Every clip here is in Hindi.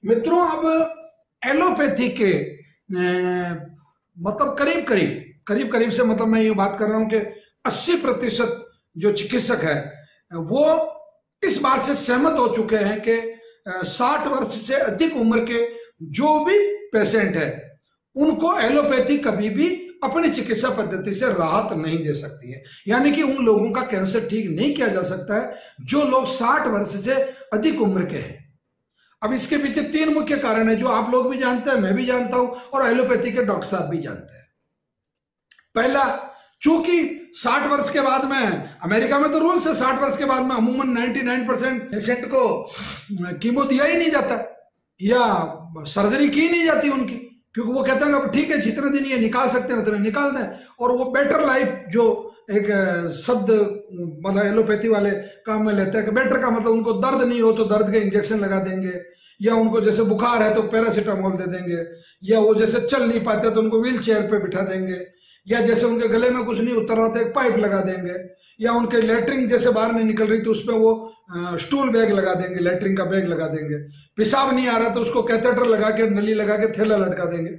मित्रों, अब एलोपैथी के मतलब करीब करीब से मतलब मैं ये बात कर रहा हूं कि 80% जो चिकित्सक है वो इस बात से सहमत हो चुके हैं कि 60 वर्ष से अधिक उम्र के जो भी पेशेंट है उनको एलोपैथी कभी भी अपनी चिकित्सा पद्धति से राहत नहीं दे सकती है। यानी कि उन लोगों का कैंसर ठीक नहीं किया जा सकता है जो लोग 60 वर्ष से अधिक उम्र के हैं। अब इसके पीछे 3 मुख्य कारण है जो आप लोग भी जानते हैं, मैं भी जानता हूं और एलोपैथी के डॉक्टर साहब भी जानते हैं। पहला, चूंकि 60 वर्ष के बाद में, अमेरिका में तो रूल्स है 60 वर्ष के बाद में अमूमन 99% पेशेंट को कीमो दिया ही नहीं जाता या सर्जरी की नहीं जाती उनकी, क्योंकि वो कहते हैं अब ठीक है जितने दिन ये निकाल सकते हैं उतने निकाल दें। और वो बेटर लाइफ जो एक शब्द मतलब एलोपैथी वाले काम में लेते हैं कि बेटर का मतलब उनको दर्द नहीं हो तो दर्द के इंजेक्शन लगा देंगे, या उनको जैसे बुखार है तो पैरासीटामोल दे देंगे, या वो जैसे चल नहीं पाते तो उनको व्हील चेयर पे बिठा देंगे, या जैसे उनके गले में कुछ नहीं उतर रहा तो एक पाइप लगा देंगे, या उनके लैट्रिन जैसे बाहर नहीं निकल रही तो उसमें वो स्टूल बैग लगा देंगे, लैट्रिन का बैग लगा देंगे, पेशाब नहीं आ रहा तो उसको कैथेटर लगा के नली लगा के थैला लटका देंगे।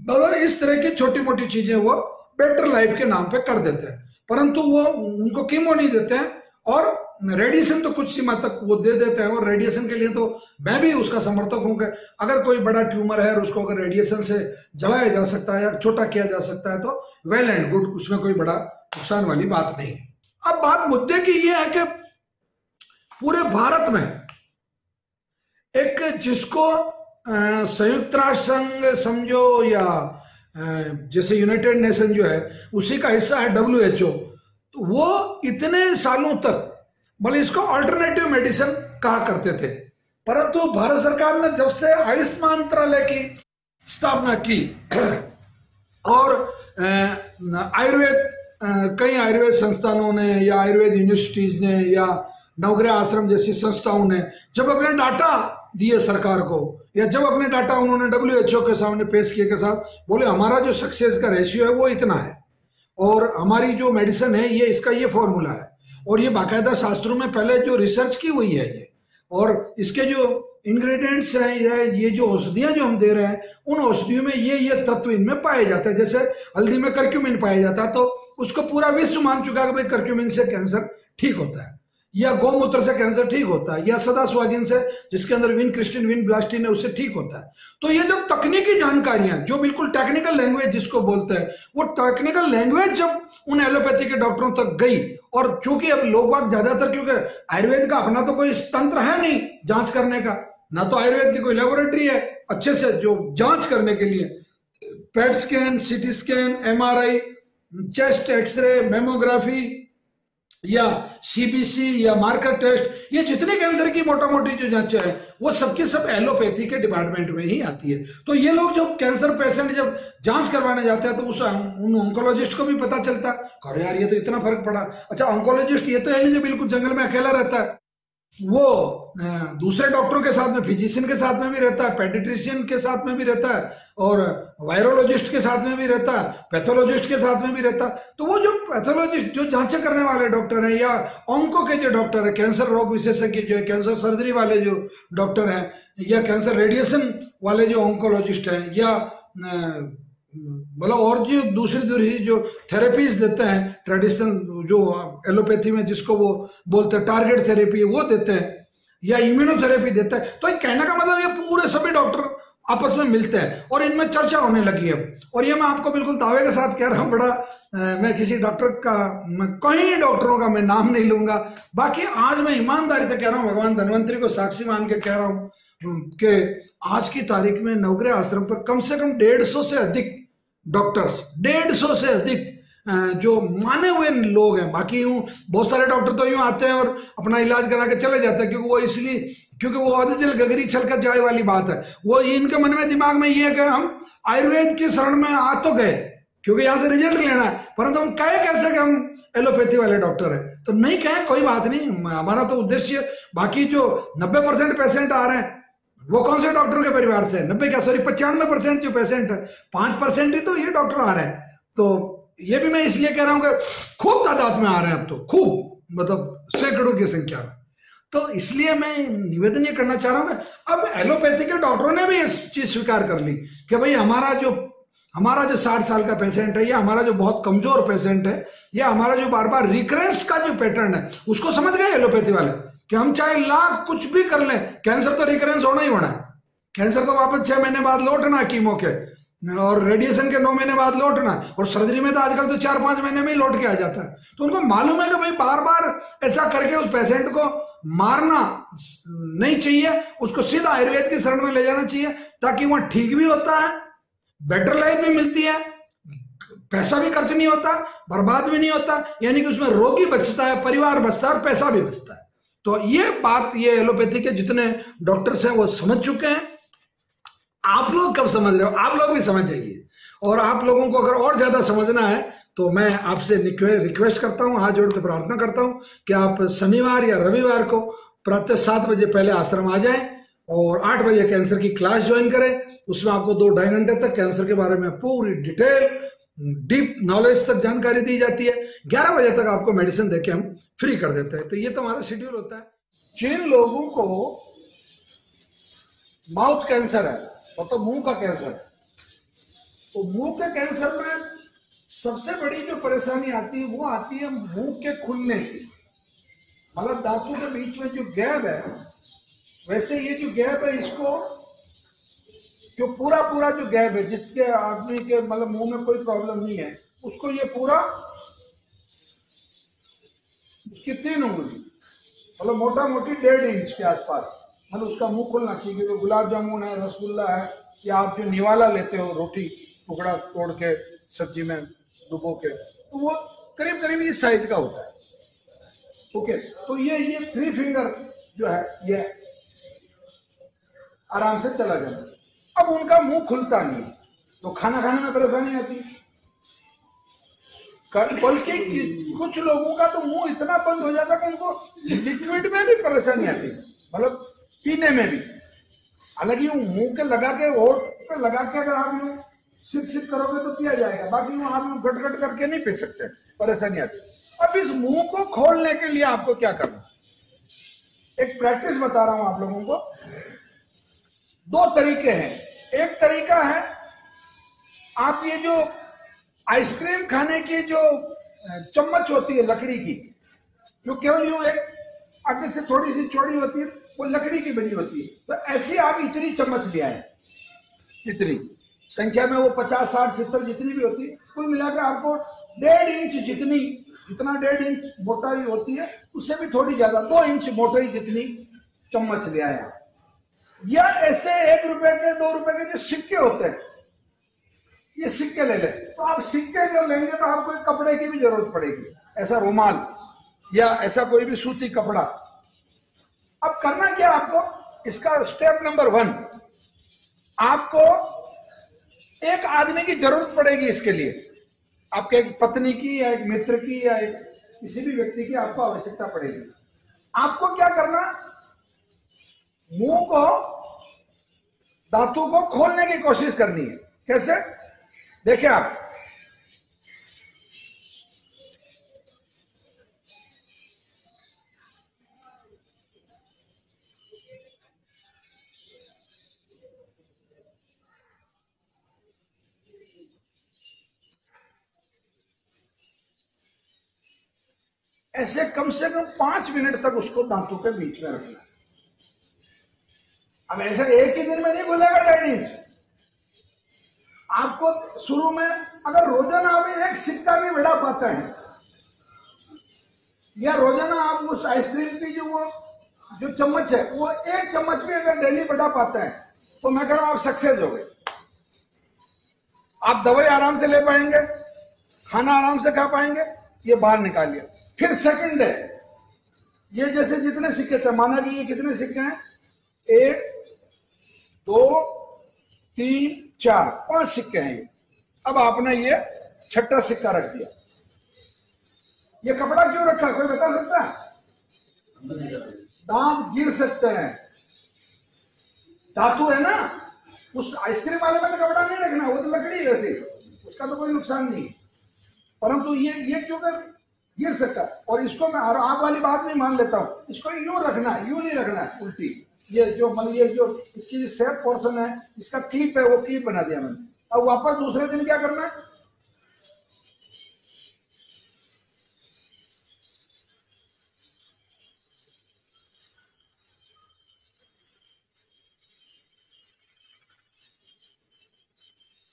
मगर इस तरह की छोटी मोटी चीजें वो बेटर लाइफ के नाम पे कर देते हैं, परंतु वो उनको कीमो नहीं देते हैं। और रेडिएशन तो कुछ सीमा तक वो दे देते हैं, और रेडिएशन के लिए तो मैं भी उसका समर्थक हूं कि अगर कोई बड़ा ट्यूमर है और उसको अगर रेडिएशन से जलाया जा सकता है या छोटा किया जा सकता है तो वेल एंड गुड, उसमें कोई बड़ा नुकसान वाली बात नहीं है। अब बात मुद्दे की ये है कि पूरे भारत में एक जिसको संयुक्त राष्ट्र संघ समझो या जैसे यूनाइटेड नेशन जो है उसी का हिस्सा है WHO, तो वो इतने सालों तक मतलब इसको अल्टरनेटिव मेडिसिन कहा करते थे, परंतु भारत सरकार ने जब से आयुष्मान मंत्रालय की स्थापना की और आयुर्वेद कई आयुर्वेद संस्थानों ने या आयुर्वेद यूनिवर्सिटीज ने या नवग्रह आश्रम जैसी संस्थाओं ने जब अपने डाटा दिए सरकार को, या जब अपने डाटा उन्होंने WHO के सामने पेश किए के साथ बोले हमारा जो सक्सेस का रेशियो है वो इतना है और हमारी जो मेडिसिन है ये इसका ये फॉर्मूला है, और ये बाकायदा शास्त्रों में पहले जो रिसर्च की हुई है ये, और इसके जो इंग्रेडिएंट्स हैं ये जो औषधियां जो हम दे रहे हैं उन औषधियों में ये तत्व इनमें पाए जाते हैं। जैसे हल्दी में कर्क्यूमिन पाया जाता है तो उसको पूरा विश्व मान चुका है कि भाई कर्क्यूमिन से कैंसर ठीक होता है, या गौमूत्र से कैंसर ठीक होता है, या सदा सुहागिन से जिसके अंदर विनक्रिस्टिन विनब्लास्टिन है उससे ठीक होता है। तो ये जब तकनीकी जानकारियां जो बिल्कुल टेक्निकल लैंग्वेज जिसको बोलते हैं वो टेक्निकल लैंग्वेज जब उन एलोपैथी के डॉक्टरों तक गई, और चूंकि अब लोग बाग ज्यादातर, क्योंकि आयुर्वेद का अपना तो कोई तंत्र है नहीं जांच करने का, ना तो आयुर्वेद की कोई लेबोरेटरी है अच्छे से जो जांच करने के लिए, PET scan, CT scan, MRI, chest x-ray, mammography या CBC या मार्कर टेस्ट, ये जितने कैंसर की मोटा मोटी जो जांचें हैं वो सबके सब एलोपैथी के डिपार्टमेंट में ही आती है। तो ये लोग जब कैंसर पेशेंट जब जांच करवाने जाते हैं तो उन ऑन्कोलॉजिस्ट को भी पता चलता है, अरे यार ये तो इतना फर्क पड़ा। अच्छा, ऑन्कोलॉजिस्ट ये तो है नहीं जो बिल्कुल जंगल में अकेला रहता है, वो दूसरे डॉक्टरों के साथ में, फिजिशियन के साथ में भी रहता है, पेडिट्रिशियन के साथ में भी रहता है, और वायरोलॉजिस्ट के साथ में भी रहता है, पैथोलॉजिस्ट के साथ में भी रहता है। तो वो जो पैथोलॉजिस्ट जो जांचें करने वाले डॉक्टर हैं, या ऑन्को के जो डॉक्टर है, कैंसर रोग विशेषज्ञ जो है, कैंसर सर्जरी वाले जो डॉक्टर हैं, या कैंसर रेडिएशन वाले जो ऑन्कोलॉजिस्ट हैं, या मतलब और जो दूसरी जो थेरेपीज देते हैं ट्रेडिशनल जो एलोपैथी में जिसको वो बोलते हैं टारगेट थेरेपी वो देते हैं, या इम्यूनोथेरेपी देता है। तो कहने का मतलब ये पूरे सभी डॉक्टर आपस में मिलते हैं और इनमें चर्चा होने लगी है। और ये मैं आपको बिल्कुल दावे के साथ कह रहा हूँ, बड़ा मैं किसी डॉक्टर का, मैं कई डॉक्टरों का मैं नाम नहीं लूंगा, बाकी आज मैं ईमानदारी से कह रहा हूँ, भगवान धन्वंतरी को साक्षी मान के कह रहा हूँ कि आज की तारीख में नवग्रह आश्रम पर कम से कम 150 से अधिक डॉक्टर्स, 150 से अधिक जो माने हुए लोग हैं। बाकी यूं बहुत सारे डॉक्टर तो यूं आते हैं और अपना इलाज करा के चले जाते हैं, क्योंकि वो इसलिए, क्योंकि वो अधजल गगरी छलकर जाए वाली बात है। वो इनके मन में दिमाग में ये है कि हम आयुर्वेद की शरण में आ तो गए क्योंकि यहाँ से रिजल्ट लेना है, परंतु हम कहे कैसे कि हम एलोपैथी वाले डॉक्टर है। तो नहीं कहे, कोई बात नहीं, हमारा तो उद्देश्य, बाकी जो 90% पेशेंट आ रहे हैं वो कौन से डॉक्टर के परिवार से, 90 क्या सॉरी 95% जो पेशेंट है, 5% ही तो ये डॉक्टर आ रहे हैं। तो ये भी मैं इसलिए कह रहा हूं कि खूब तादाद में आ रहे हैं अब तो, खूब मतलब सैकड़ों की संख्या में। तो इसलिए मैं निवेदन ये करना चाह रहा हूं कि अब एलोपैथी के डॉक्टरों ने भी इस चीज स्वीकार कर ली कि भाई हमारा जो 60 साल का पेशेंट है, या हमारा जो बहुत कमजोर पेशेंट है, या हमारा जो बार बार रिकरेंस का जो पैटर्न है, उसको समझ गए एलोपैथी वाले कि हम चाहे लाख कुछ भी कर लें, कैंसर तो रिकरेंस होना ही होना है। कैंसर तो वापस 6 महीने बाद लौटना है कीमो के, और रेडिएशन के 9 महीने बाद लौटना, और सर्जरी में तो आजकल तो 4-5 महीने में ही लौट के आ जाता है। तो उनको मालूम है कि भाई बार बार ऐसा करके उस पेशेंट को मारना नहीं चाहिए, उसको सीधा आयुर्वेद की शरण में ले जाना चाहिए, ताकि वहां ठीक भी होता है, बेटर लाइफ भी मिलती है, पैसा भी खर्च नहीं होता, बर्बाद भी नहीं होता, यानी कि उसमें रोगी बचता है, परिवार बचता है और पैसा भी बचता है। तो ये बात ये एलोपैथी के जितने डॉक्टर्स हैं वो समझ चुके हैं। आप लोग कब समझ रहे हो? आप लोग भी समझ जाइए। और आप लोगों को अगर और ज्यादा समझना है तो मैं आपसे रिक्वेस्ट करता हूं, हाथ जोड़ के प्रार्थना करता हूं कि आप शनिवार या रविवार को प्रातः 7 बजे पहले आश्रम आ जाएं और 8 बजे कैंसर की क्लास ज्वाइन करें। उसमें आपको 2-2.5 घंटे तक कैंसर के बारे में पूरी डिटेल डीप नॉलेज तक जानकारी दी जाती है। 11 बजे तक आपको मेडिसिन देके हम फ्री कर देते हैं। तो ये तो हमारा शेड्यूल होता है। जिन लोगों को माउथ कैंसर है, मतलब मुंह का कैंसर है, तो मुंह के कैंसर में सबसे बड़ी जो परेशानी आती है वो आती है मुंह के खुलने की, मतलब दांतों के बीच में जो गैप है, वैसे ये जो गैप है, इसको जो पूरा जो गैप है, जिसके आदमी के मतलब मुंह में कोई प्रॉब्लम नहीं है, उसको ये पूरा उसकी 3 उंगली मतलब मोटा मोटी 1.5 इंच के आसपास मतलब उसका मुंह खुलना चाहिए। क्योंकि गुलाब जामुन है, रसगुल्ला है, या आप जो निवाला लेते हो रोटी टुकड़ा तोड़ के सब्जी में डुबो के, तो वो करीब करीब इस साइज का होता है। ओके, तो ये 3 फिंगर जो है ये आराम से चला जाता है। अब उनका मुंह खुलता नहीं, तो खाना खाने में परेशानी आती है। बल्कि कुछ लोगों का तो मुंह इतना बंद हो जाता है कि उनको लिक्विड में भी परेशानी आती है, मतलब पीने में भी। हालांकि मुंह के लगा के होठ पे लगा के अगर आप यूं सिप करोगे तो पिया जाएगा, बाकी आप यूं गट करके नहीं पी सकते, परेशानी आती है। अब इस मुंह को खोलने के लिए आपको क्या करना, एक प्रैक्टिस बता रहा हूं आप लोगों को। 2 तरीके हैं। एक तरीका है, आप ये जो आइसक्रीम खाने की जो चम्मच होती है लकड़ी की, जो केवल यूं एक आगे से थोड़ी सी चौड़ी होती है, वो लकड़ी की बनी होती है, तो ऐसी आप इतनी चम्मच ले आए, इतनी संख्या में वो 50, 60, 70 जितनी भी होती है, कुल मिलाकर आपको 1.5 इंच जितना 1.5 इंच मोटाई होती है, उससे भी थोड़ी ज्यादा 2 इंच मोटाई जितनी चम्मच ले आया। या ऐसे 1 रुपए के 2 रुपए के जो सिक्के होते हैं, ये सिक्के ले लें। तो आप सिक्के जो लेंगे तो आपको एक कपड़े की भी जरूरत पड़ेगी, ऐसा रुमाल या ऐसा कोई भी सूती कपड़ा। अब करना क्या आपको, इसका स्टेप नंबर 1, आपको एक आदमी की जरूरत पड़ेगी इसके लिए। आपके एक पत्नी की या एक मित्र की या एक किसी भी व्यक्ति की आपको आवश्यकता पड़ेगी। आपको क्या करना, मुंह को दांतों को खोलने की कोशिश करनी है। कैसे, देखिए आप, ऐसे कम से कम 5 मिनट तक उसको दांतों के बीच में रखना। अब ऐसे एक ही दिन में नहीं खुलेगा 1.5 इंच। आपको शुरू में अगर रोजाना आप एक सिक्का भी बढ़ा पाते हैं, या रोजाना आप उस आइसक्रीम की जो चम्मच है वो 1 चम्मच भी अगर डेली बढ़ा पाते हैं, तो मैं कह रहा हूं आप सक्सेस हो गए। आप दवाई आराम से ले पाएंगे, खाना आराम से खा पाएंगे, ये बाहर निकालिए। फिर सेकंड है, ये जैसे जितने सिक्के थे, माना कि ये कितने सिक्के हैं, 1 2 3 4 5 सिक्के हैं ये। अब आपने ये 6ठा सिक्का रख दिया। ये कपड़ा क्यों रखा, कोई बता सकता है? दांत गिर सकते हैं, धातु है ना। उस आइसक्रीम वाले में तो कपड़ा नहीं रखना, वो तो लकड़ी है वैसे, उसका तो कोई नुकसान नहीं। परंतु ये क्योंकि गिर सकता है। और इसको मैं आप वाली बात नहीं मान लेता हूँ, इसको यूं रखना है, यूं नहीं रखना है, उल्टी। ये जो मतलब ये जो इसकी जो सेफ पोर्शन है, इसका क्लिप है, वो क्लिप बना दिया मैंने। अब वापस दूसरे दिन क्या करना है,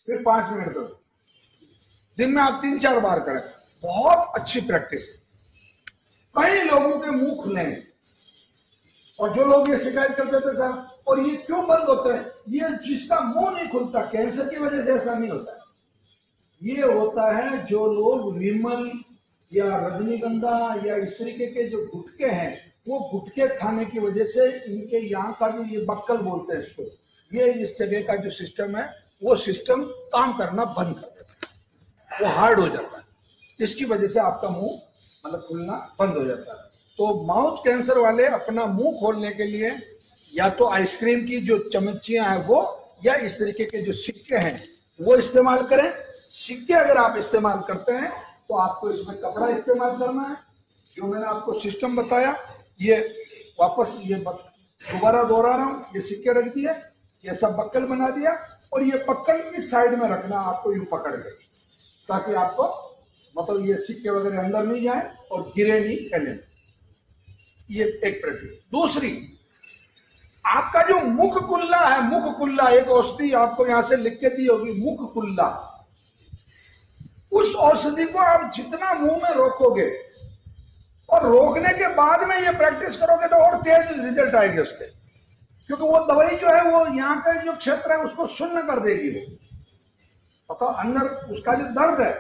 फिर 5 मिनट तक दिन में आप 3-4 बार करें, बहुत अच्छी प्रैक्टिस है। कई लोगों के मुंह खुले हैं, और जो लोग ये शिकायत करते थे साहब, और ये क्यों बंद होता है, ये जिसका मुंह नहीं खुलता, कैंसर की वजह से ऐसा नहीं होता है। ये होता है जो लोग विमल या रजनीगंधा या इस तरीके के जो गुटके हैं, वो गुटके खाने की वजह से इनके यहाँ का जो ये बक्कल बोलते हैं इसको, ये इस जगह का जो सिस्टम है, वो सिस्टम काम करना बंद कर देता है, वो हार्ड हो जाता है। इसकी वजह से आपका मुंह मतलब खुलना बंद हो जाता है। तो माउथ कैंसर वाले अपना मुंह खोलने के लिए या तो आइसक्रीम की जो चमचियां हैं वो, या इस तरीके के जो सिक्के हैं वो इस्तेमाल करें। सिक्के अगर आप इस्तेमाल करते हैं तो आपको इसमें कपड़ा इस्तेमाल करना है, जो मैंने आपको सिस्टम बताया। ये वापस ये दोबारा दोहरा रहा हूँ, ये सिक्के रख दिए, ये सब बक्कल बना दिया, और ये बक्कल इस साइड में रखना आपको, यूं पकड़ के, ताकि आपको मतलब ये सिक्के वगैरह अंदर नहीं जाए और गिरे नहीं, फैले। ये एक प्रक्रिया। दूसरी, आपका जो मुख कुल्ला है, मुख कुल्ला एक औषधि आपको यहां से लिख के दी होगी, मुख कुल्ला। उस औषधि को आप जितना मुंह में रोकोगे, और रोकने के बाद में ये प्रैक्टिस करोगे तो और तेज रिजल्ट आएंगे उसके, क्योंकि वो दवाई जो है वो यहाँ का जो क्षेत्र है उसको शून्य कर देगी। वो तो अंदर उसका जो दर्द है,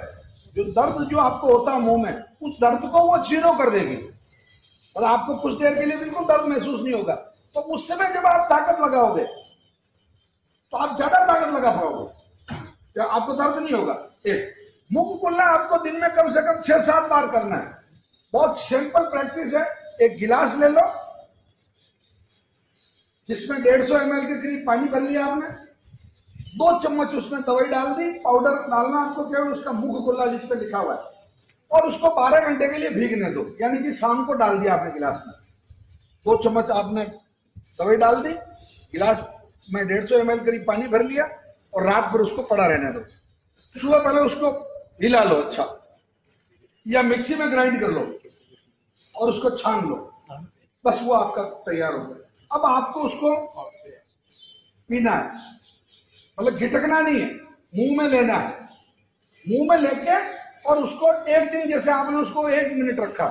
जो दर्द जो आपको होता है मुंह में, उस दर्द को वो जीरो कर देगी, और आपको कुछ देर के लिए बिल्कुल दर्द महसूस नहीं होगा। तो उस समय जब आप ताकत लगाओगे तो आप ज्यादा ताकत लगा पाओगे, आपको दर्द नहीं होगा। एक मुख कुल्ला आपको दिन में कम से कम 6-7 बार करना है। बहुत सिंपल प्रैक्टिस है। एक गिलास ले लो, जिसमें 150 ml के करीब पानी भर लिया आपने, 2 चम्मच उसमें दवाई डाल दी, पाउडर डालना आपको केवल उसका मुख कुल्ला जिस पे लिखा हुआ है, और उसको 12 घंटे के लिए भीगने दो। यानी कि शाम को डाल दिया आपने गिलास में, 2 चम्मच आपने दवाई डाल दी, गिलास में 150 ml करीब पानी भर लिया, और रात भर उसको पड़ा रहने दो। सुबह पहले उसको हिला लो अच्छा, या मिक्सी में ग्राइंड कर लो और उसको छान लो, बस वो आपका तैयार हो गया। अब आपको उसको पीना है, मतलब गिटकना नहीं है, मुंह में लेना है। मुंह में लेके और उसको एक दिन जैसे आपने उसको 1 मिनट रखा,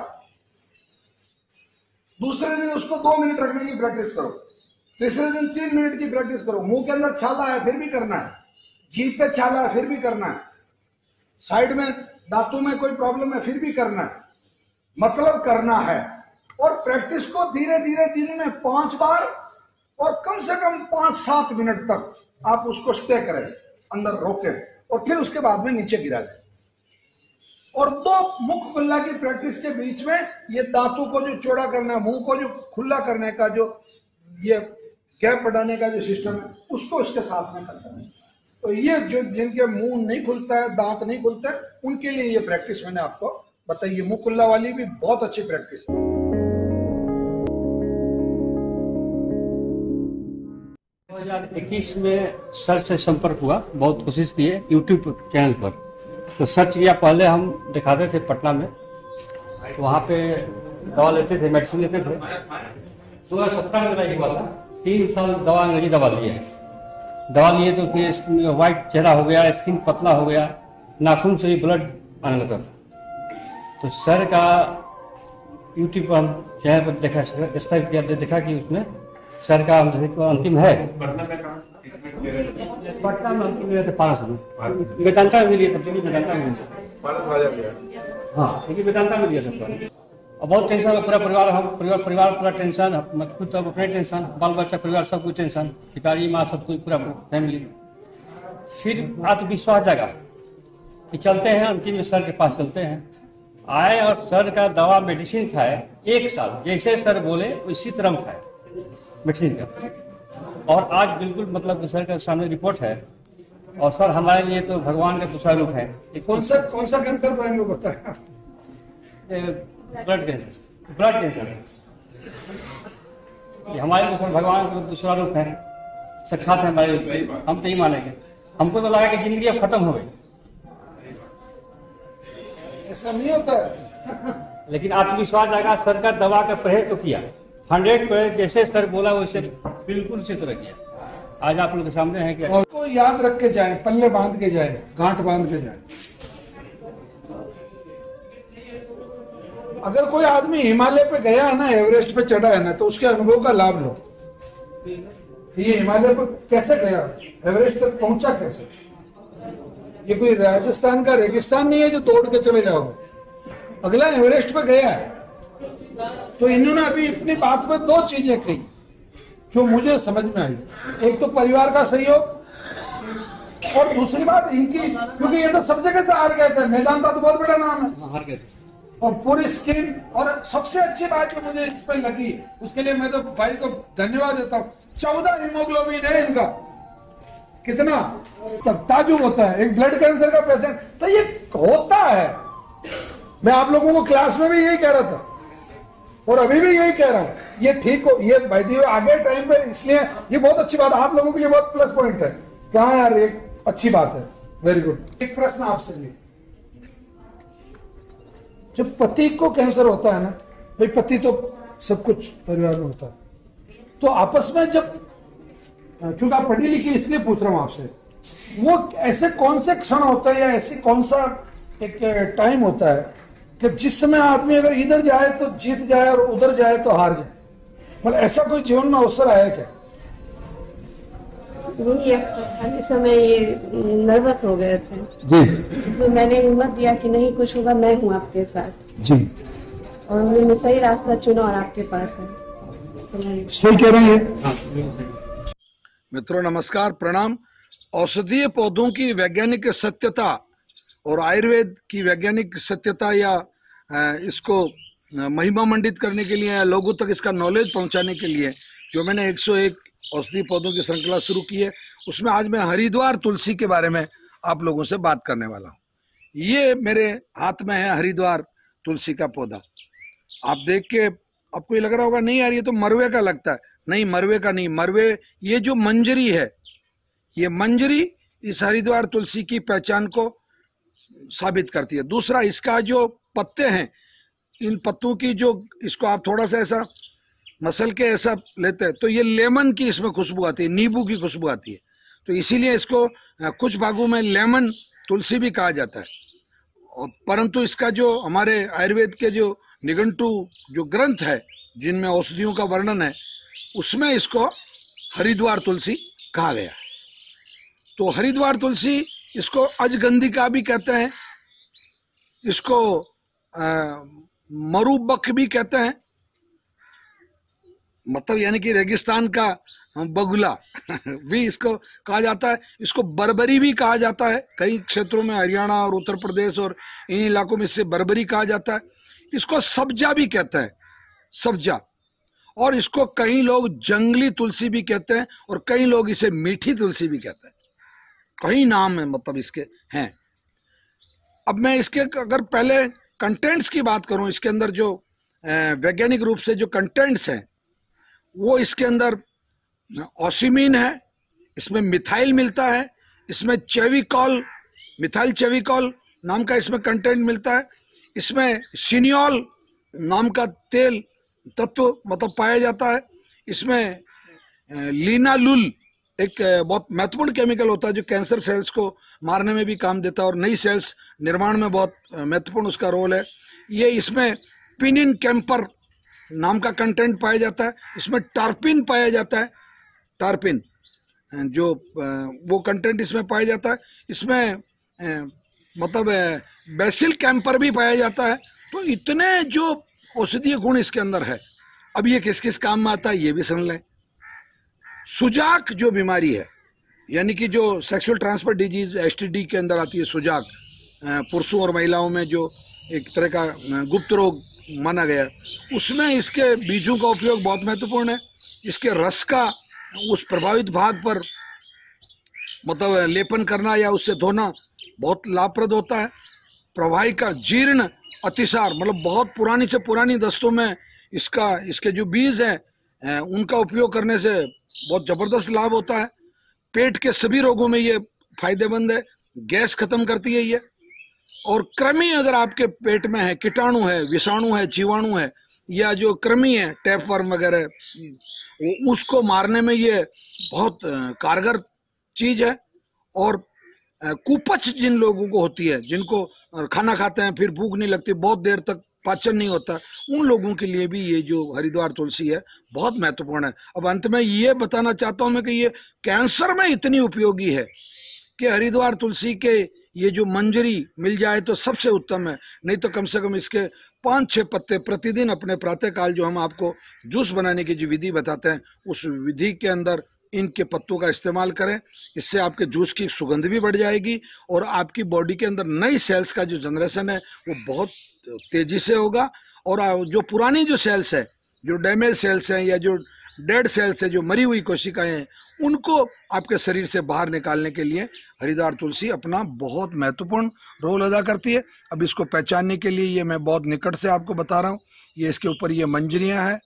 दूसरे दिन उसको 2 मिनट रखने की प्रैक्टिस करो, तीसरे दिन 3 मिनट की प्रैक्टिस करो। मुंह के अंदर छाला है फिर भी करना है, जीभ पे छाला है फिर भी करना है, साइड में दांतों में कोई प्रॉब्लम है फिर भी करना है, मतलब करना है। और प्रैक्टिस को धीरे धीरे दिन में 5 बार और कम से कम 5-7 मिनट तक आप उसको स्टे करें, अंदर रोके, और फिर उसके बाद में नीचे गिरा दें। और 2 मुख कुल्ला की प्रैक्टिस के बीच में ये दांतों को जो चौड़ा करना है, मुंह को जो खुला करने का जो ये गैप बढ़ाने का जो सिस्टम है, उसको इसके साथ में करना है। तो ये जो जिनके मुंह नहीं खुलता है, दांत नहीं खुलता है, उनके लिए ये प्रैक्टिस मैंने आपको बताइए। मुंह खुल्ला वाली भी बहुत अच्छी प्रैक्टिस है। 2021 में सर से संपर्क हुआ, बहुत कोशिश की है यूट्यूब चैनल पर, तो सर्च किया। पहले हम दिखाते थे पटना में, तो वहाँ पे दवा लेते थे, मेडिसिन लेते थे। 2017 में नहीं हुआ था, 3 साल अंग्रेजी दवा लिए तो फिर व्हाइट चेहरा हो गया, स्किन पतला हो गया, नाखून से भी ब्लड आने लगा था। तो सर का यूट्यूब पर हम चैनल पर देखा, सब्सक्राइब किया, देखा कि उसमें सर का अंतिम है। पटना में अंतिम मिले थे 500 में, वेदांता में लिए थे, वेदांता में हाँ, लेकिन वेदांता में लिया था। और बहुत टेंशन, पूरा परिवार, हम परिवार पूरा टेंशन, खुद तो अपने टेंशन, बाल बच्चा परिवार सब कुछ टेंशन, पिताजी माँ सब कुछ पूरा फैमिली। फिर आत्मविश्वास जागा कि चलते हैं, अंतिम में सर के पास चलते हैं। आए और सर का दवा मेडिसिन खाए 1 साल, जैसे सर बोले उसी तरह खाए मेडिसिन का। और आज बिल्कुल मतलब सर के सामने रिपोर्ट है, और सर हमारे लिए तो भगवान का दूसरा रूप है। कौन सा कैंसर था इनको बताया? ब्लड कैंसर, ब्लड कैंसर है। ये हमारे दूसरे भगवान का दूसरा रूप है, साक्षात है हमारे, हम तो ही मानेंगे। हमको तो लगा कि जिंदगी अब खत्म हो गई, ऐसा नहीं होता है। लेकिन आत्मविश्वास जागा। सर का दवा का परहेज तो किया 100%, जैसे सर बोला वैसे बिल्कुल उसी तरह किया। आज आप लोग के सामने है कि और को याद रख के जाए, पल्ले बांध के जाए, गांठ बांध के जाए। अगर कोई आदमी हिमालय पे गया है ना, एवरेस्ट पे चढ़ा है ना, तो उसके अनुभव का लाभ लो। ये हिमालय पर कैसे गया, एवरेस्ट तक पहुंचा कैसे? ये कोई राजस्थान का रेगिस्तान नहीं है जो तोड़ के चले जाओगे। अगला एवरेस्ट पे गया है। तो इन्होंने अभी अपनी बात में दो चीजें कही जो मुझे समझ में आई। एक तो परिवार का सहयोग, और दूसरी बात इनकी, क्योंकि ये तो सब जगह से हार गए थे। मैदान का तो बहुत बड़ा नाम है, हार गए थे। और पूरी स्कीम। और सबसे अच्छी बात जो मुझे इस पर लगी, उसके लिए मैं तो भाई को धन्यवाद देता हूँ, 14 हीमोग्लोबिन है इनका। कितना तब ताजुब होता है एक ब्लड कैंसर का पेशेंट। तो ये होता है। मैं आप लोगों को क्लास में भी यही कह रहा था और अभी भी यही कह रहा हूं, ये ठीक हो, ये भाई आगे टाइम पे। इसलिए ये बहुत अच्छी बात है, आप लोगों के लिए बहुत प्लस पॉइंट है। क्या यार, एक अच्छी बात है, वेरी गुड। एक प्रश्न आपसे लिए, जब पति को कैंसर होता है ना, भाई पति तो सब कुछ परिवार में होता है, तो आपस में जब, क्योंकि आप पढ़ी लिखी इसलिए पूछ रहा हूं आपसे, वो ऐसे कौन से क्षण होता है या ऐसी कौन सा एक टाइम होता है कि जिस समय आदमी अगर इधर जाए तो जीत जाए और उधर जाए तो हार जाए? मतलब ऐसा कोई जीवन में अवसर आया क्या? यही एक समय ये नर्वस हो गए थे जी, इसमें मैंने हिम्मत दिया कि नहीं, कुछ होगा, मैं हूँ आपके साथ। जी, और उन्होंने सही रास्ता चुना और आपके पास है। तो सही कह रहे हैं। मित्रों नमस्कार, प्रणाम। औषधीय पौधों की वैज्ञानिक सत्यता और आयुर्वेद की वैज्ञानिक सत्यता या इसको महिमा मंडित करने के लिए या लोगों तक इसका नॉलेज पहुंचाने के लिए जो मैंने 101 औषधीय पौधों की श्रृंखला शुरू की है, उसमें आज मैं हरिद्वार तुलसी के बारे में आप लोगों से बात करने वाला हूँ। ये मेरे हाथ में है हरिद्वार तुलसी का पौधा। आप देख के आपको ये लग रहा होगा नहीं यार ये तो मरवे का लगता है। नहीं, मरवे का नहीं। मरवे, ये जो मंजरी है, ये मंजरी इस हरिद्वार तुलसी की पहचान को साबित करती है। दूसरा, इसका जो पत्ते हैं, इन पत्तों की जो, इसको आप थोड़ा सा ऐसा मसल के ऐसा लेते हैं तो ये लेमन की इसमें खुशबू आती है, नींबू की खुशबू आती है। तो इसीलिए इसको कुछ भागों में लेमन तुलसी भी कहा जाता है। और परंतु इसका जो हमारे आयुर्वेद के जो निघंटु जो ग्रंथ है जिनमें औषधियों का वर्णन है, उसमें इसको हरिद्वार तुलसी कहा गया है। तो हरिद्वार तुलसी, इसको अजगंधिका भी कहते हैं, इसको मरुबक भी कहते हैं, मतलब यानी कि रेगिस्तान का बगुला भी इसको कहा जाता है। इसको बर्बरी भी कहा जाता है, कई क्षेत्रों में हरियाणा और उत्तर प्रदेश और इन इलाकों में इससे बर्बरी कहा जाता है। इसको सब्जा भी कहते हैं, सब्जा। और इसको कई लोग जंगली तुलसी भी कहते हैं और कई लोग इसे मीठी तुलसी भी कहते हैं। कई नाम है मतलब इसके हैं। अब मैं इसके अगर पहले कंटेंट्स की बात करूं, इसके अंदर जो वैज्ञानिक रूप से जो कंटेंट्स हैं वो इसके अंदर ऑसिमीन है, इसमें मिथाइल मिलता है, इसमें चेविकॉल, मिथाइल चेविकॉल नाम का इसमें कंटेंट मिलता है, इसमें सिनियोल नाम का तेल तत्व मतलब पाया जाता है, इसमें लिनालुल एक बहुत महत्वपूर्ण केमिकल होता है जो कैंसर सेल्स को मारने में भी काम देता है और नई सेल्स निर्माण में बहुत महत्वपूर्ण उसका रोल है। ये इसमें पिनिन कैम्पर नाम का कंटेंट पाया जाता है, इसमें टार्पिन पाया जाता है, टार्पिन जो वो कंटेंट इसमें पाया जाता है, इसमें मतलब बेसिल कैम्पर भी पाया जाता है। तो इतने जो औषधीय गुण इसके अंदर है। अब ये किस किस काम में आता है ये भी समझ लें। सुजाक जो बीमारी है, यानी कि जो सेक्सुअल ट्रांसफर डिजीज एसटीडी के अंदर आती है, सुजाक, पुरुषों और महिलाओं में जो एक तरह का गुप्त रोग माना गया, उसमें इसके बीजों का उपयोग बहुत महत्वपूर्ण है। इसके रस का उस प्रभावित भाग पर मतलब लेपन करना या उससे धोना बहुत लाभप्रद होता है। प्रवाहिका, जीर्ण, अतिसार, मतलब बहुत पुरानी से पुरानी दस्तों में इसके जो बीज हैं उनका उपयोग करने से बहुत ज़बरदस्त लाभ होता है। पेट के सभी रोगों में ये फायदेमंद है, गैस खत्म करती है ये। और कृमि अगर आपके पेट में है, कीटाणु है, विषाणु है, जीवाणु है, या जो कृमि है टैपवर्म वगैरह, उसको मारने में ये बहुत कारगर चीज़ है। और कुपच जिन लोगों को होती है, जिनको खाना खाते हैं फिर भूख नहीं लगती, बहुत देर तक पाचन नहीं होता, उन लोगों के लिए भी ये जो हरिद्वार तुलसी है बहुत महत्वपूर्ण है। अब अंत में ये बताना चाहता हूँ मैं कि ये कैंसर में इतनी उपयोगी है कि हरिद्वार तुलसी के ये जो मंजरी मिल जाए तो सबसे उत्तम है, नहीं तो कम से कम इसके 5-6 पत्ते प्रतिदिन अपने प्रातःकाल जो हम आपको जूस बनाने की जो विधि बताते हैं उस विधि के अंदर इनके पत्तों का इस्तेमाल करें। इससे आपके जूस की सुगंध भी बढ़ जाएगी और आपकी बॉडी के अंदर नई सेल्स का जो जनरेशन है वो बहुत तेजी से होगा। और जो पुरानी जो सेल्स है, जो डैमेज सेल्स हैं या जो डेड सेल्स है, जो मरी हुई कोशिकाएं हैं, उनको आपके शरीर से बाहर निकालने के लिए हरिद्वार तुलसी अपना बहुत महत्वपूर्ण रोल अदा करती है। अब इसको पहचानने के लिए ये मैं बहुत निकट से आपको बता रहा हूँ। ये इसके ऊपर ये मंजरियाँ हैं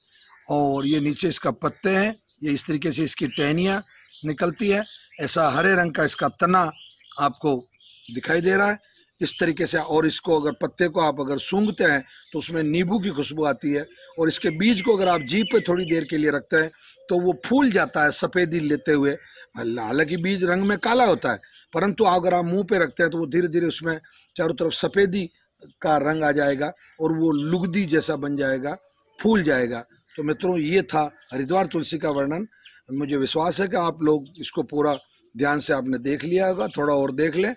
और ये नीचे इसका पत्ते हैं, ये इस तरीके से इसकी टहनियाँ निकलती है। ऐसा हरे रंग का इसका तना आपको दिखाई दे रहा है इस तरीके से। और इसको अगर पत्ते को आप अगर सूंघते हैं तो उसमें नींबू की खुशबू आती है। और इसके बीज को अगर आप जीभ पे थोड़ी देर के लिए रखते हैं तो वो फूल जाता है सफ़ेदी लेते हुए। हालांकि बीज रंग में काला होता है, परंतु अगर आप मुंह पे रखते हैं तो वो धीरे धीरे उसमें चारों तरफ सफ़ेदी का रंग आ जाएगा और वो लुगदी जैसा बन जाएगा, फूल जाएगा। तो मित्रों, ये था हरिद्वार तुलसी का वर्णन। मुझे विश्वास है कि आप लोग इसको पूरा ध्यान से आपने देख लिया होगा, थोड़ा और देख लें।